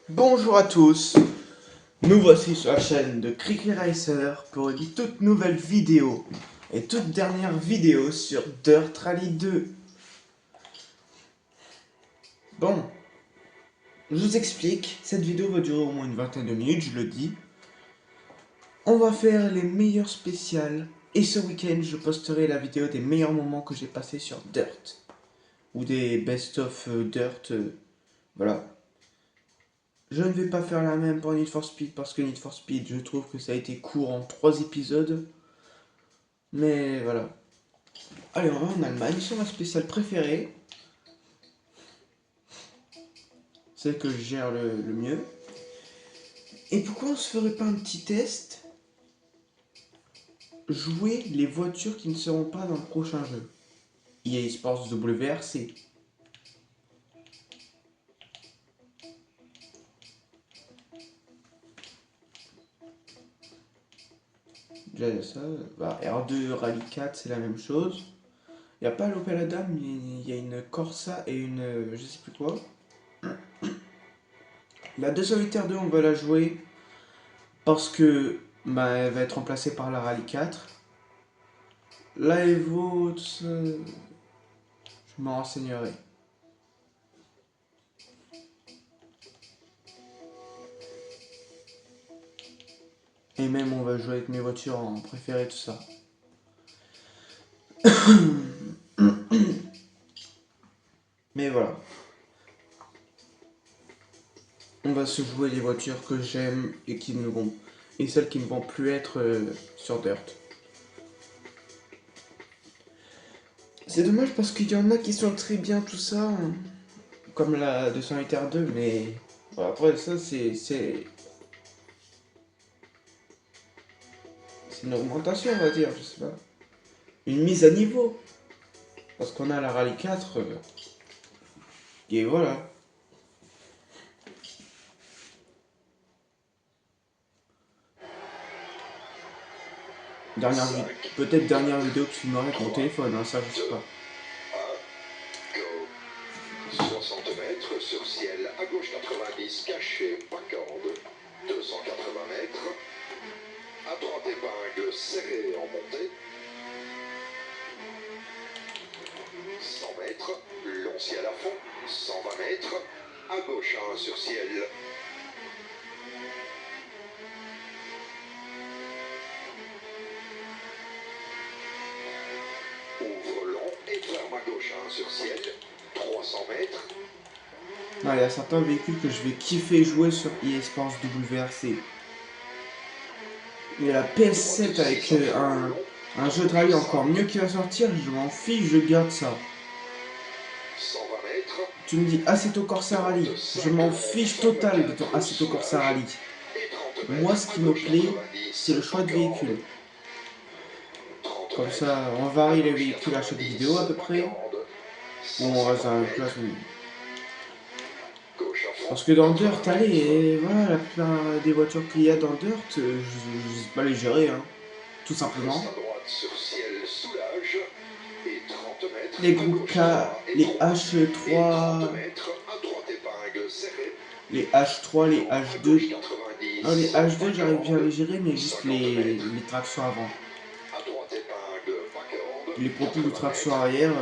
Bonjour à tous, nous voici sur la chaîne de Cricket Racer pour une toute nouvelle vidéo et toute dernière vidéo sur Dirt Rally 2. Bon, je vous explique, cette vidéo va durer au moins une vingtaine de minutes, je le dis. On va faire les meilleurs spéciales et ce week-end je posterai la vidéo des meilleurs moments que j'ai passés sur Dirt. Ou des best-of Dirt, voilà. Je ne vais pas faire la même pour Need for Speed parce que Need for Speed, je trouve que ça a été court en 3 épisodes. Mais voilà. Allez, on va en Allemagne sur ma spéciale préférée. Celle que je gère le mieux. Et pourquoi on se ferait pas un petit test? Jouer les voitures qui ne seront pas dans le prochain jeu. EA Sports WRC. Déjà ça, bah, R2 Rally 4 c'est la même chose. Il n'y a pas l'Opel Adam, il y a une Corsa et une je sais plus quoi. La 208 R2 on va la jouer parce que bah, elle va être remplacée par la Rally 4. La Evo, tout ça, je m'en renseignerai. Et même on va jouer avec mes voitures en préféré, tout ça. Mais voilà. On va se jouer les voitures que j'aime et qui ne vont. Et celles qui ne vont plus être sur Dirt. C'est dommage parce qu'il y en a qui sont très bien, tout ça. Hein, comme la 208 R2, mais. Bon, après ça, c'est une augmentation, on va dire, je sais pas. Une mise à niveau. Parce qu'on a la Rally 4. Et voilà. Peut-être dernière vidéo que je filmerai avec mon téléphone, hein, ça je sais pas. 60 mètres sur ciel, à gauche 90, caché, pas corde. 280 mètres, à droite épingle, serré en montée. 100 mètres, long ciel à fond. 120 mètres, à gauche 1 sur ciel. Ouvre long et ferme à gauche 1 sur ciel. 300 mètres. Non, il y a certains véhicules que je vais kiffer jouer sur EA Sports WRC. Il y a la PS7 avec un jeu de rallye encore mieux qui va sortir, je m'en fiche, je garde ça. 120 mètres. Tu me dis Assetto Corsa Rally, je m'en fiche total de ton Assetto Corsa Rally. Moi, ce qui me plaît, c'est le choix de véhicule. Comme ça, on varie les véhicules à chaque vidéo à peu près. Ou on reste dans la même place. Parce que dans Dirt, allez, et voilà, la plupart des voitures qu'il y a dans Dirt, je sais pas les gérer, hein, tout simplement. Les groupes K, les H3, les H3, les H2. Non, les H2, j'arrive bien à les gérer, mais juste les tractions avant. Les propulseurs de traction arrière,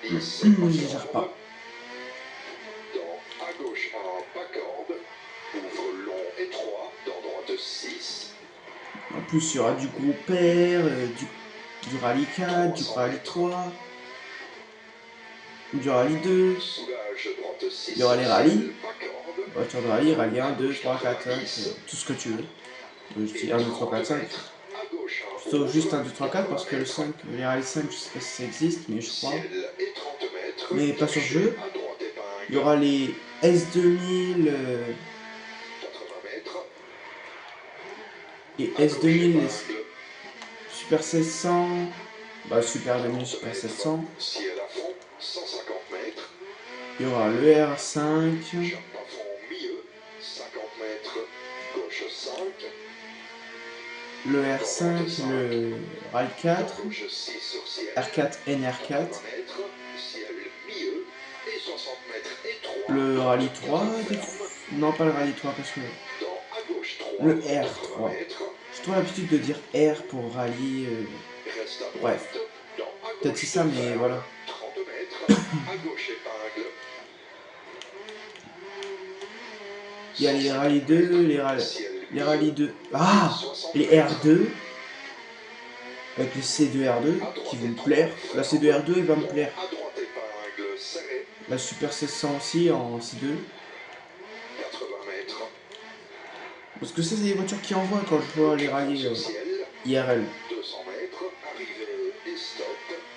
je les gère pas. À gauche 1, pas corde. Ouvre long étroit, dans droite 6. En plus, il y aura du groupe R, du Rally 4, du Rally 3, du Rally 2. Il y aura les rallyes. Voiture de rallye, rallye 1, 2, 3, 4, 5, tout ce que tu veux. Je dis 1, 2, 3, 4, 5. Plutôt juste 1, 2, 3, 4 parce que le 5, les rally 5, je sais pas si ça existe, mais je crois. Mais pas sur jeu. Il y aura les S2000, les S2000, les Super 1600, bah Super 2000, Super 1600. Il y aura le R5. Le R5, le Rally 4, R4 NR4, le rallye 3, non pas le rallye 3 parce que le R3. J'ai trop l'habitude de dire R pour rallye, bref, peut-être c'est ça, mais voilà. Il y a les rallyes 2, les rallyes 2, les R2, avec les C2R2 qui vont me plaire. La C2R2 elle va me plaire. La Super 1600 aussi en C2. Parce que ça, c'est des voitures qui envoient quand je vois les rallyes IRL.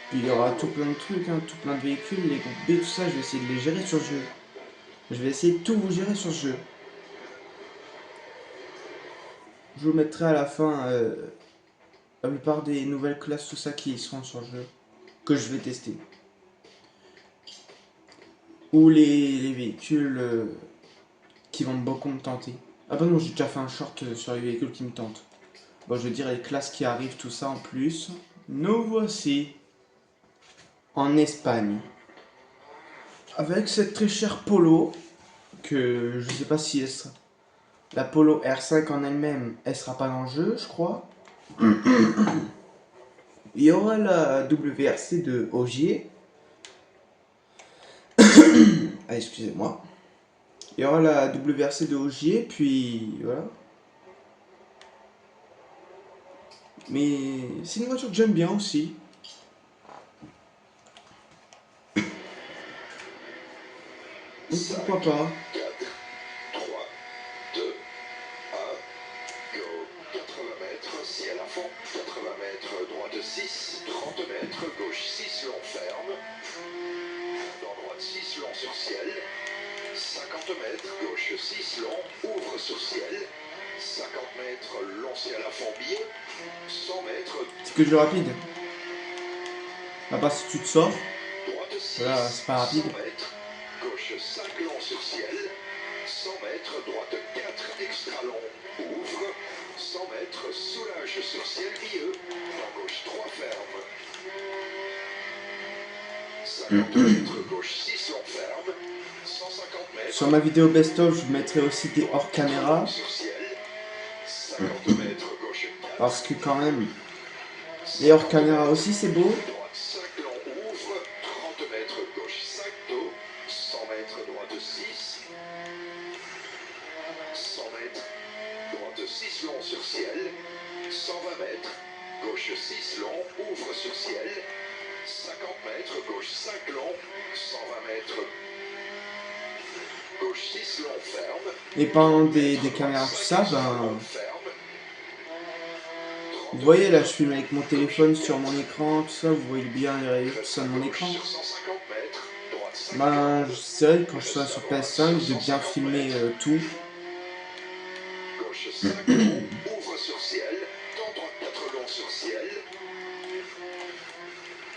Puis il y aura tout plein de trucs, hein, tout plein de véhicules, les groupes B, tout ça, je vais essayer de les gérer sur le jeu. Je vais essayer de tout vous gérer sur ce jeu. Je vous mettrai à la fin la plupart des nouvelles classes, tout ça qui seront sur le jeu, que je vais tester. Ou les véhicules qui vont beaucoup me tenter. Ah bah non, j'ai déjà fait un short sur les véhicules qui me tentent. Bon, je veux dire les classes qui arrivent, tout ça en plus. Nous voici en Espagne. Avec cette très chère Polo, que je sais pas si elle sera... La Polo R5 en elle-même, elle sera pas dans le jeu, je crois. Il y aura la WRC de Ogier. Ah, excusez-moi. Il y aura la WRC de Ogier, puis voilà. Mais c'est une voiture que j'aime bien aussi. Donc pourquoi pas. 4, 3, 2, 1, go. 80 mètres, ciel à fond. 80 mètres, droite 6. 30 mètres, gauche 6, long ferme. Dans droite 6, long sur ciel. 50 mètres, gauche 6, long, ouvre sur ciel. 50 mètres, long ciel à fond biais. 100 mètres. C'est que du rapide. Là-bas, si tu te sors, Droite 6, voilà, c'est pas rapide. 100 mètres, gauche 5 long sur ciel. 100 mètres, droite 4 extra long, ouvre. 100 mètres, soulage sur ciel bieux. En gauche 3 ferme. 50 mètres, gauche 6 long ferme. 150 mètres. Sur ma vidéo best-of, je mettrai aussi des hors caméra. Sur ciel. 50 mètres, gauche 4. Parce que quand même, les hors caméra aussi, c'est beau. Droite 5 long, ouvre. 30 mètres, gauche 5 dos. 100 mètres, droite 6. 100 mètres, droite 6 long sur ciel. 120 mètres, gauche 6 long, ouvre sur ciel. 50 mètres, gauche 5 long. 120 mètres, gauche 6 long, ferme. Et pendant des caméras, tout ça, ben... Ferme. Vous voyez, là, je filme avec mon téléphone sur mon écran, tout ça, vous voyez bien les rayures, tout ça de mon écran. Sur 150 mètres, droite 5 Ben, j'essaierai, quand je serai sur PS5, de bien filmer tout. gauche 5 long, ouvre sur ciel. Dans droite 4 long sur ciel.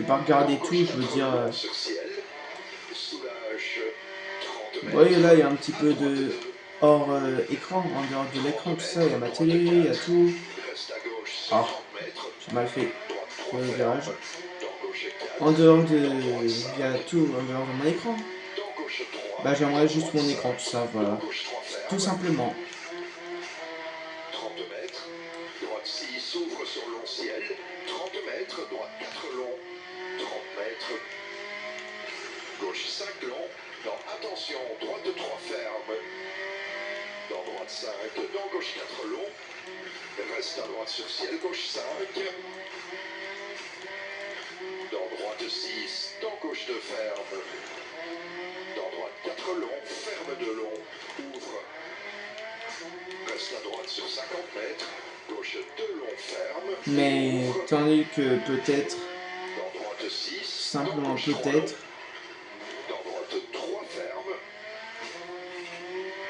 Et pas regarder tout, je veux dire... Sur ciel. Soulage 30 Vous mètres. voyez, là, il y a un petit peu de hors écran, en dehors de l'écran, tout ça, il y a ma télé, il y a tout. Reste à gauche Ah, 130 mètres. j'ai mal fait Droite 3 le ferme. virage. Dans gauche 4. En dehors de... il y a tout en dehors de mon écran. Dans gauche 3. Bah, j'aimerais juste mon écran, tout ça, voilà. Gauche 3 ferme. Tout simplement. 30 mètres. Droite 6 ouvre sur long ciel. 30 mètres. Droite 4 long. 30 mètres. Gauche 5 long. Non, attention. Droite 3 ferme. Dans droite 5. Dans gauche 4 long. Reste à droite sur ciel. Gauche 5. Dans droite 6. Dans gauche 2 ferme. Dans droite 4 long. Ferme de long. Ouvre. Reste à droite sur 50 mètres. Gauche 2 long ferme. Mais Ouvre. tandis que peut-être, Dans droite 6. simplement dans gauche 3 peut-être, long. Dans droite 3 ferme.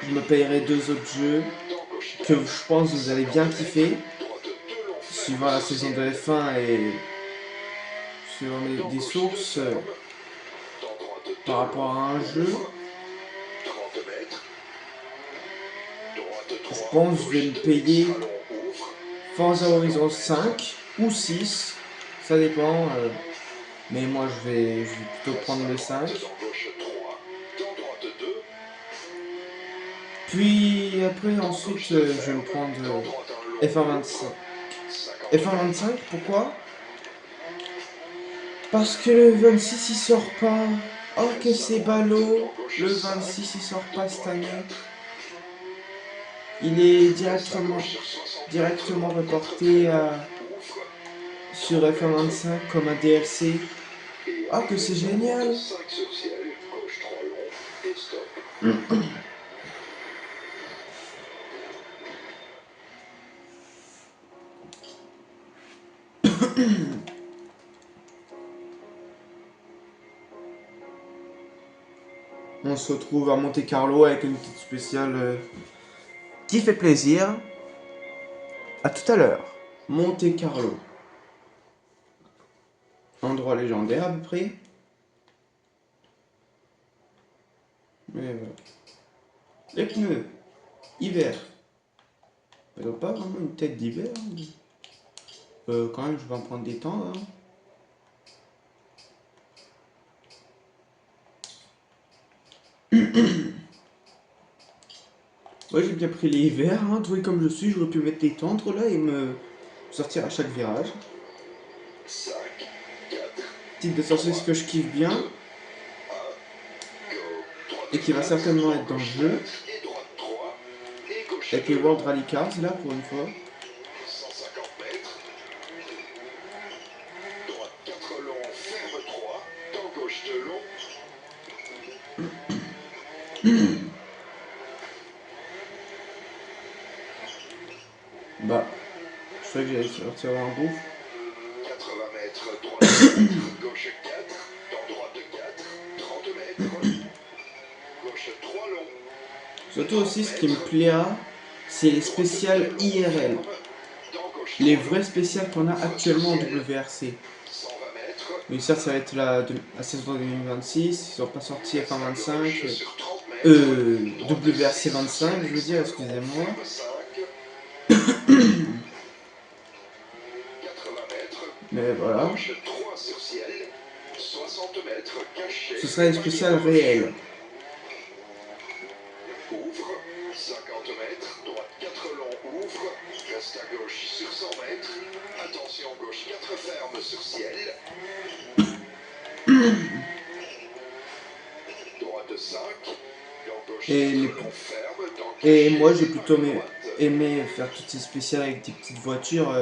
je me payerai 2 autres jeux Dans gauche 3. que je pense que vous allez bien kiffer, Droite 2 long ferme. suivant la saison de F1 et suivant Dans des gauche sources 2 ferme. Dans droite 2 par rapport à un jeu. 30 mètres. Droite 3. Je pense que je vais me payer Extra long, ouvre. Forza Horizon 5 ou 6, ça dépend. Mais moi je vais plutôt prendre le 5. Dans gauche 3. Dans droite 2. Puis après, ensuite, je vais me prendre F125. F125, pourquoi? Parce que le 26 il sort pas. Oh que c'est ballot. Le 26 il sort pas cette année. Il est directement reporté sur F125 comme un DLC. Ah que c'est génial. On se retrouve à Monte Carlo avec une petite spéciale qui fait plaisir. À tout à l'heure. Monte Carlo. Endroit légendaire à peu près. Mais voilà. Les pneus. Hiver. Ils n'ont pas vraiment une tête d'hiver. Quand même, je vais en prendre des temps. Hein. Moi j'ai bien pris les hivers, hein, doué comme je suis, j'aurais pu mettre des tendres là et me sortir à chaque virage. 5, 4, Type de sorcier que je kiffe bien et qui va certainement être dans le jeu. Avec les World Rally Cars là pour une fois. 150 mètres. Droite 4 long, ferme 3. Dans gauche 2 long. Bah, je croyais que j'allais sortir un gouffre. 80 mètres, droite 4, gauche 4. Dans droite 4, 30 mètres. Gauche 3 long. Surtout aussi ce qui me plaira, c'est les spéciales IRL. Les vraies spéciales qu'on a actuellement en WRC. 120 mètres. Mais ça va être la saison 2026, ils sont pas sortis F125, Sur 30 mètres. WRC 25, je veux dire, excusez-moi. 5. 80 mètres. Mais voilà. Gauche 3 sur ciel. 60 mètres caché. Ce sera une spéciale réelle. Ouvre. 50 mètres. Droite 4 long. Ouvre. Reste à gauche sur 100 mètres. Attention gauche 4 ferme sur ciel. Droite 5. Dans gauche Et 4 les- long ferme. Dans Et caché, moi j'ai par plutôt droite. aimé faire toutes ces spéciales avec des petites voitures.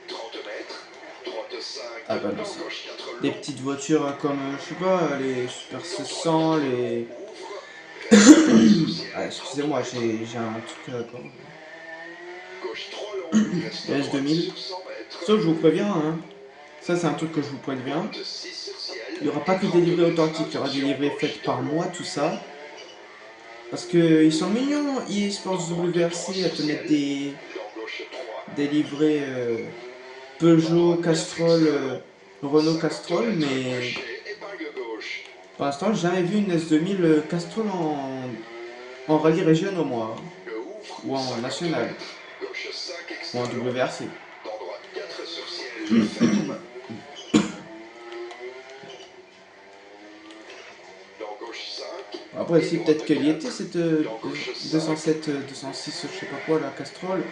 30 mètres. Droite 5. Ah bah non, dans c'est gauche 4 long. des petites voitures je sais pas, les Super 600, les... Ouvre. Reste à gauche sur ciel. Ah, excusez-moi, j'ai un truc à quoi. Gauche 3 long. Reste à Les droite S2000. sur 100 mètres. Ça je vous préviens, hein. Ça c'est un truc que je vous préviens. Droite 6 sur ciel. Il n'y aura pas que des livrets authentiques, il y aura des livrets faits par moi, tout ça. Parce que ils sont mignons, eSports WRC, à te mettre des livrets Peugeot, Castrol, Renault Castrol, mais pour l'instant j'ai jamais vu une S2000 Castrol en rallye régional moi, ou en national, ou en WRC. Après si peut-être qu'elle y était cette 207, 206, je sais pas quoi la Castrol.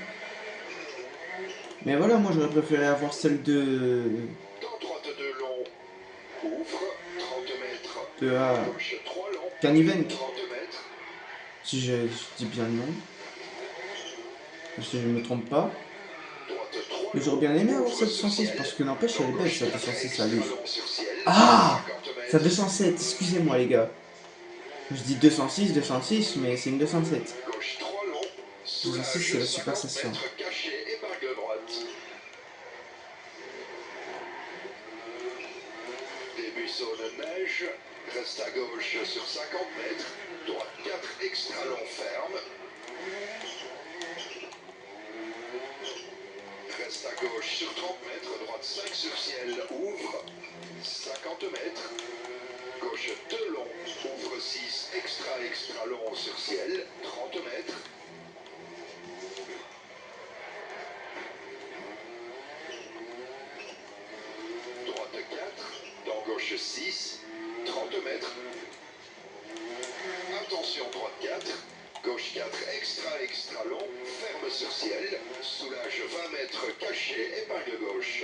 Mais voilà, moi j'aurais préféré avoir celle de Canivenc, si je dis bien le nom, si je ne me trompe pas. Mais j'aurais bien aimé avoir cette 206 parce que n'empêche elle est belle cette 206 à lui. Ah, sa 207, excusez-moi les gars. Je dis 206 mais c'est une 207. 206 c'est la Super Session. Buissons de neige, reste à gauche sur 50 mètres, droite 4 extra long ferme. Reste à gauche sur 30 mètres, droite 5 sur ciel, ouvre, 50 mètres. Gauche 2 long, ouvre 6 extra long sur ciel, 30 mètres. Droite 4, dans gauche 6, 30 mètres. Attention, droite 4, Gauche 4, extra long, ferme sur ciel, soulage 20 mètres caché, épingle gauche.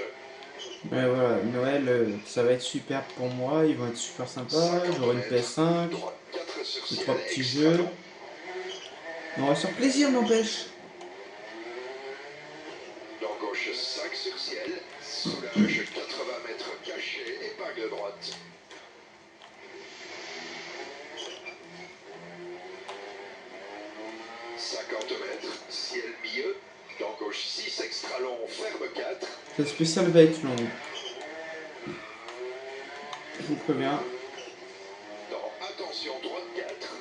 Mais voilà, Noël, ça va être super pour moi, ils vont être super sympas, 50 j'aurai une mètres, PS5, droite 4 sur 2 ciel, 3 petits extra jeux. long. On va se faire plaisir, n'empêche. Dans gauche 5 sur ciel, soulage 80 mètres caché, épingle droite. « 50 mètres, ciel milieu, dans gauche 6 extra long, ferme 4. Cette spéciale va être longue. Je vous préviens. Dans attention droite 4,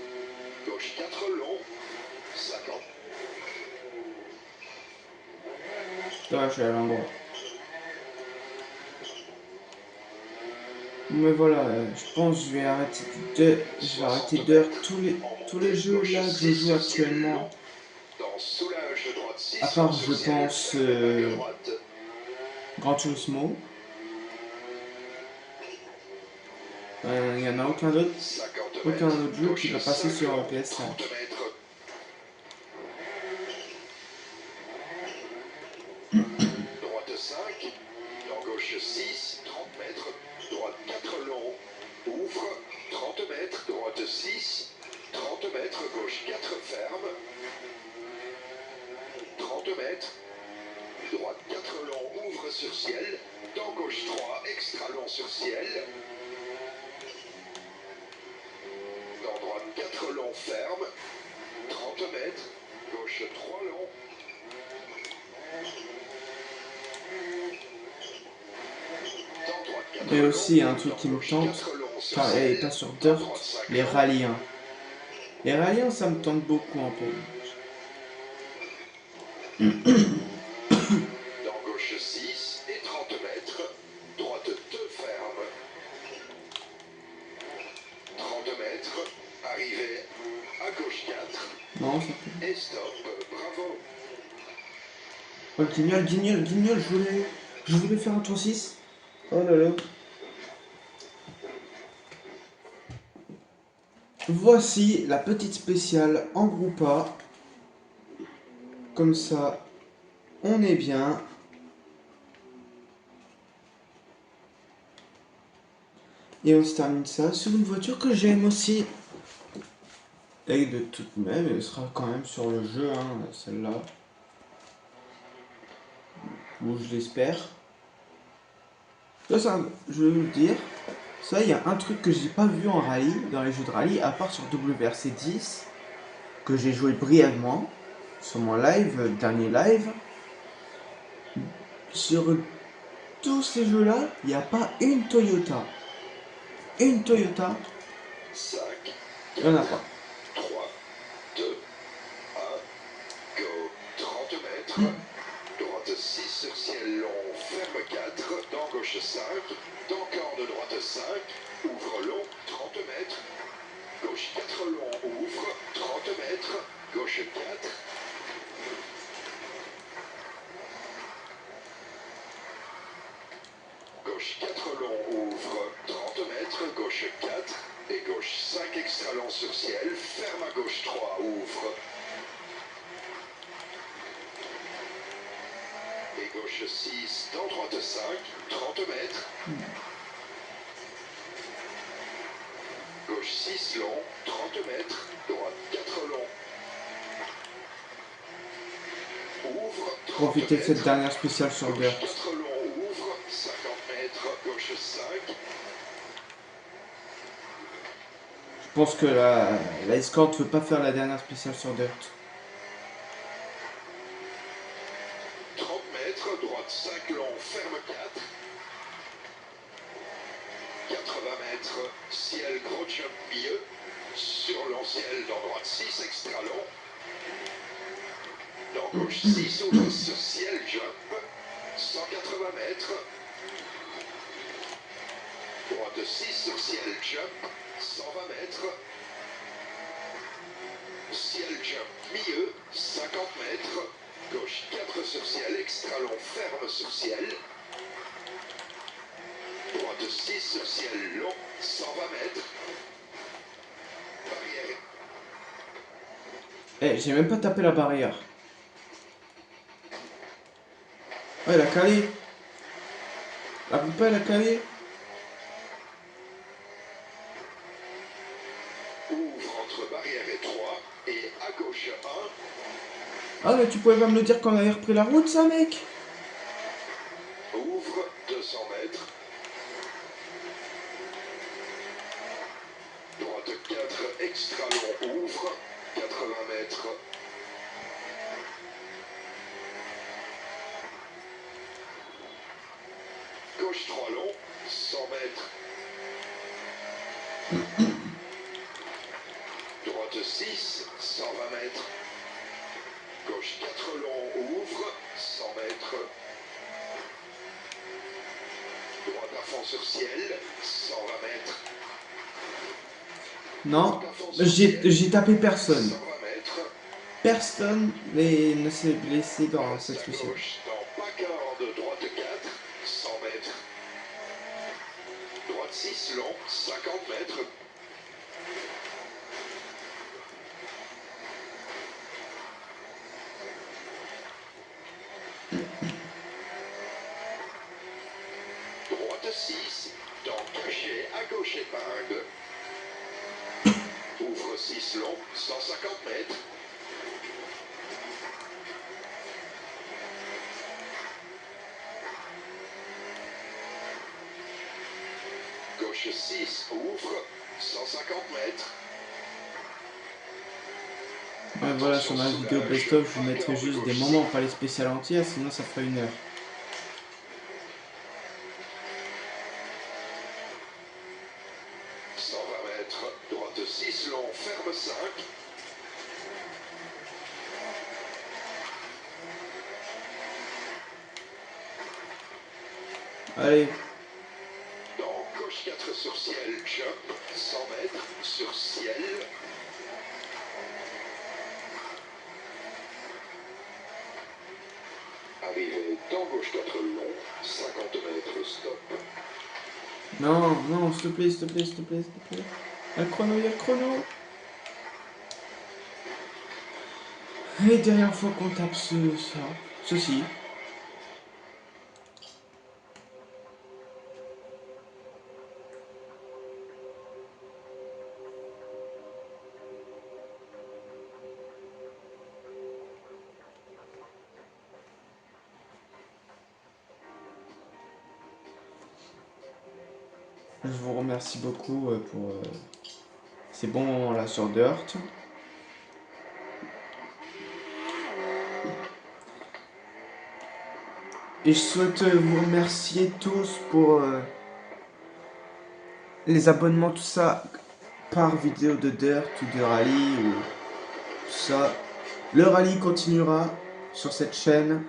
gauche 4 long, 50. Là, je suis à l'endroit. Mais voilà, je pense que je vais arrêter d'heure tous les jeux là que je joue actuellement. Dans soulage droite 6 À part, sur je ciel, pense, ferme épingle droite. Gran Turismo. Il n'y en a aucun autre 50 aucun mètres, autre jeu qui gauche va passer 5 sur long, PS5. 30 mètres. Droite 5, dans gauche 6, 30 mètres, droite 4 long, ouvre, 30 mètres, droite 6, 30 mètres, gauche 4 ferme, 30 mètres, droite 4 long, ouvre sur ciel, dans gauche 3, extra long sur ciel, dans droite 4 long, ferme, 30 mètres, gauche 3 long, dans droite 4 Et long, aussi un truc qui dans me gauche tente, 4 long sur car elle est ciel, pas sur dans Dirt, droite 5 les long, rallyes 1. Les rallyes 1, ça me tente beaucoup un peu. dans gauche 6 et 30 mètres, droite 2 ferme, 30 mètres, arrivée à gauche 4 Non, ça fait. et stop, bravo. Oh, Guignol, Guignol, Guignol, je voulais faire un tour 6. Oh là là. Voici la petite spéciale en groupe A. Comme ça, on est bien. Et on se termine ça sur une voiture que j'aime aussi. Et de toute même, elle sera quand même sur le jeu, hein, celle-là. Ou je l'espère. Ça, je vais vous le dire. Ça, il y a un truc que j'ai pas vu en rallye, dans les jeux de rallye, à part sur WRC 10, que j'ai joué brièvement, sur mon live, dernier live. Sur tous ces jeux-là, il n'y a pas une Toyota. Une Toyota, 5, il n'y en a pas. 3, 2, 1, go, 30 mètres, droite 6 sur ciel long, ferme 4, dans gauche 5, dans corde droite 5, ouvre long, 30 mètres, gauche 4 long, ouvre, 30 mètres, gauche 4, gauche 4 long, ouvre, 30 mètres, gauche 4, et gauche 5 extra long sur ciel, ferme à gauche 3, ouvre, et gauche 6, dans droite 5, 30 mètres, gauche 6 long, 30 mètres, droite 4 long, ouvre, 30 Profitez de cette mètres, dernière spéciale sur gauche Dirt. 4 long, ouvre, 50 mètres, gauche 5, Je pense que la escorte ne veut pas faire la dernière spéciale sur Dirt. 30 mètres, droite 5 long, ferme 4, 80 mètres, ciel gros jump milieu, sur long ciel dans droite 6 extra long, dans gauche 6 ouvre sur ciel jump, 180 mètres, droite 6 sur ciel jump, 120 mètres, ciel jump milieu, 50 mètres, gauche 4 sur ciel extra long, ferme sur ciel, droite 6 sur ciel long, 120 mètres, barrière Eh, j'ai même pas tapé la barrière. Ouais, elle a calé. La poupa, elle a calé. Ouvre entre barrière et 3 et à gauche 1. Ah, mais tu pouvais pas me le dire quand on avait repris la route, ça, mec. Ouvre 200 mètres. Droite 4 extra long. Ouvre 80 mètres. Gauche 3 long. 100 mètres. Droite 6, 120 mètres. Gauche 4 long, ouvre, 100 mètres. Droite à fond sur ciel, 120 mètres. Non, Droite à fond sur ciel, j'ai tapé personne. 120 mètres. Personne ne s'est blessé dans cette Passe à spéciale. gauche dans Pacorde, droite 4, 100 mètres. Droite 6 long, 50 mètres. Droite 6, dans cachet à gauche épingle. Ouvre 6 long, 150 mètres. Gauche 6, ouvre, 150 mètres. Ouais, voilà, sur ma vidéo best-of, je vous mettrai juste des moments, pas les spéciales entières, sinon ça ferait 1 heure. Droite 6 long, ferme 5. Allez, Dans gauche 4 sur ciel, jump, 100 mètres sur ciel. Arrivé dans gauche 4 long, 50 mètres, stop. non, non, s'il te plaît, s'il te plaît, s'il te plaît, s'il te plaît. Il y a le chrono, il y a le chrono. Et dernière fois qu'on tape ceci. Je vous remercie beaucoup pour ces bons moments-là sur Dirt. Et je souhaite vous remercier tous pour les abonnements, tout ça, par vidéo de Dirt ou de rallye ou tout ça. Le rallye continuera sur cette chaîne.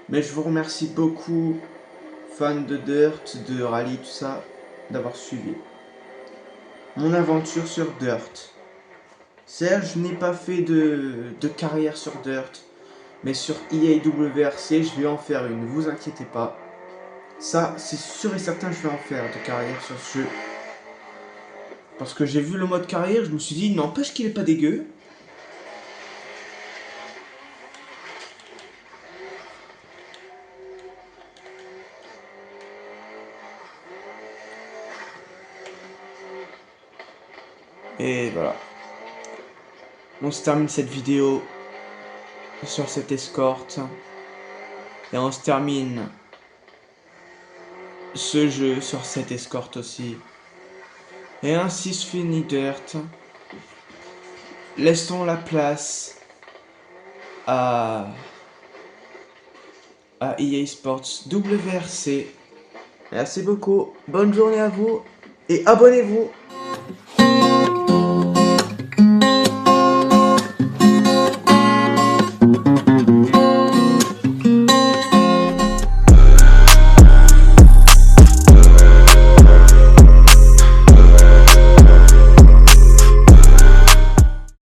Mais je vous remercie beaucoup, fans de Dirt, de rallye, tout ça, d'avoir suivi mon aventure sur Dirt. Certes, je n'ai pas fait de carrière sur Dirt, mais sur EAWRC, je vais en faire une, vous inquiétez pas. Ça, c'est sûr et certain, je vais en faire de carrière sur ce jeu. Parce que j'ai vu le mode carrière, je me suis dit, n'empêche qu'il est pas dégueu. Et voilà. On se termine cette vidéo sur cette escorte. Et on se termine ce jeu sur cette escorte aussi. Et ainsi se finit Dirt. Laissons la place à EA Sports WRC. Merci beaucoup, bonne journée à vous et abonnez-vous.